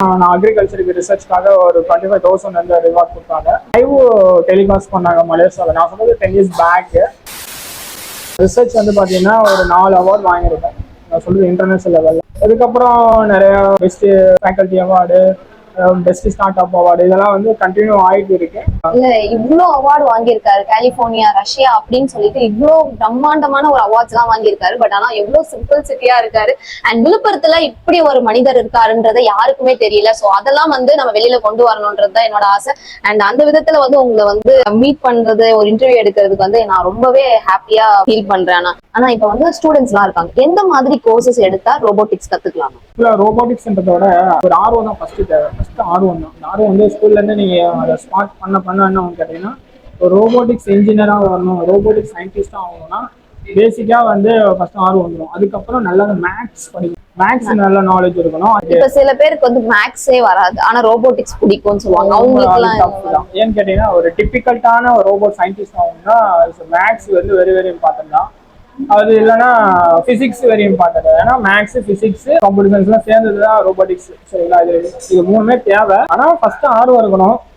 நான் அக்ரிகல்ச்சருக்கு ரிசர்ச்காக ஒரு 25,000 வந்து ரிவார்ட் கொடுத்தாங்க. லைவ் டெலிகாஸ்ட் பண்ணாங்க மலேசியாவில். நான் சொன்னது 10 years பேக். ரிசர்ச் வந்து பார்த்தீங்கன்னா ஒரு 4 அவார்டு வாங்கியிருக்கேன். நான் சொல்றது இன்டர்நேஷனல் லெவலில். அதுக்கப்புறம் நிறைய best faculty award, best start up award, இதெல்லாம் வந்து கண்டினியூ ஆகிட்டு இருக்கு. இல்ல இவ்வளோ அவார்டு வாங்கியிருக்காரு, கலிபோர்னியா, ரஷ்யா அப்படின்னு சொல்லிட்டு இவ்வளோ பிரம்மாண்டமான ஒரு அவார்ட்ஸ் எல்லாம் வாங்கியிருக்காரு. பட் ஆனா எவ்வளவு சிம்பிள் சிட்டியா இருக்காரு. அண்ட் விழுப்புரத்துல இப்படி ஒரு மனிதர் இருக்காருன்றதை யாருக்குமே தெரியல. ஸோ அதெல்லாம் வந்து நம்ம வெளியில கொண்டு வரணும்ன்றதுதான் என்னோட ஆசை. அண்ட் அந்த விதத்துல வந்து உங்களை வந்து மீட் பண்றது, ஒரு இன்டர்வியூ எடுக்கிறதுக்கு வந்து நான் ரொம்பவே ஹாப்பியா ஃபீல் பண்றேன். ஆனா இப்ப வந்து ஸ்டூடெண்ட்ஸ் எல்லாம் இருக்காங்க, எந்த மாதிரி கோர்சஸ் எடுத்தா ரோபோட்டிக்ஸ் கத்துக்கலாம்? இல்லை, ரோபோட்டிக்ஸ்ன்றதோட ஒரு ஆர்வம் தான் ஃபர்ஸ்ட் தேவை. ஃபர்ஸ்ட் ஆர்வம் தான். ஆர்வம் வந்து ஸ்கூல்ல இருந்து நீங்க அதை ஸ்மார்ட் பண்ண என்ன கேட்டீங்கன்னா, ஒரு ரோபோட்டிக்ஸ் இன்ஜினியராக வரணும், ரோபோட்டிக்ஸ் சயின்டிஸ்டாக ஆகணும்னா பேசிக்கா வந்து ஃபர்ஸ்ட் ஆர்வம் வந்துடும். அதுக்கப்புறம் நல்லா மேக்ஸ் படிக்கணும். மேக்ஸ் நல்ல நாலேஜ் இருக்கணும். இப்ப சில பேருக்கு வந்து மேக்ஸே வராது, ஆனா ரோபோட்டிக்ஸ் பிடிக்கும்னு சொல்லுவாங்க. அவங்களுக்கு ஏன்னு கேட்டீங்கன்னா, ஒரு டிபிக்கல்ட்டான ரோபோட் சயின்டிஸ்ட் ஆகணும்னா மேக்ஸ் வந்து வெரி வெரி இம்பார்ட்டன்ட் தான். அது இல்லைன்னா பிசிக்ஸ் வெரி இம்பார்ட்டன்ட். ஏன்னா மேக்ஸ், பிசிக்ஸ், கம்ப்யூட்டர் சயின்ஸ் எல்லாம் சேர்ந்ததுதான் ரோபோட்டிக்ஸ். சரிங்களா? இது மூணுமே தேவை. ஆனா ஃபர்ஸ்ட் ஆர்வம் இருக்கணும்.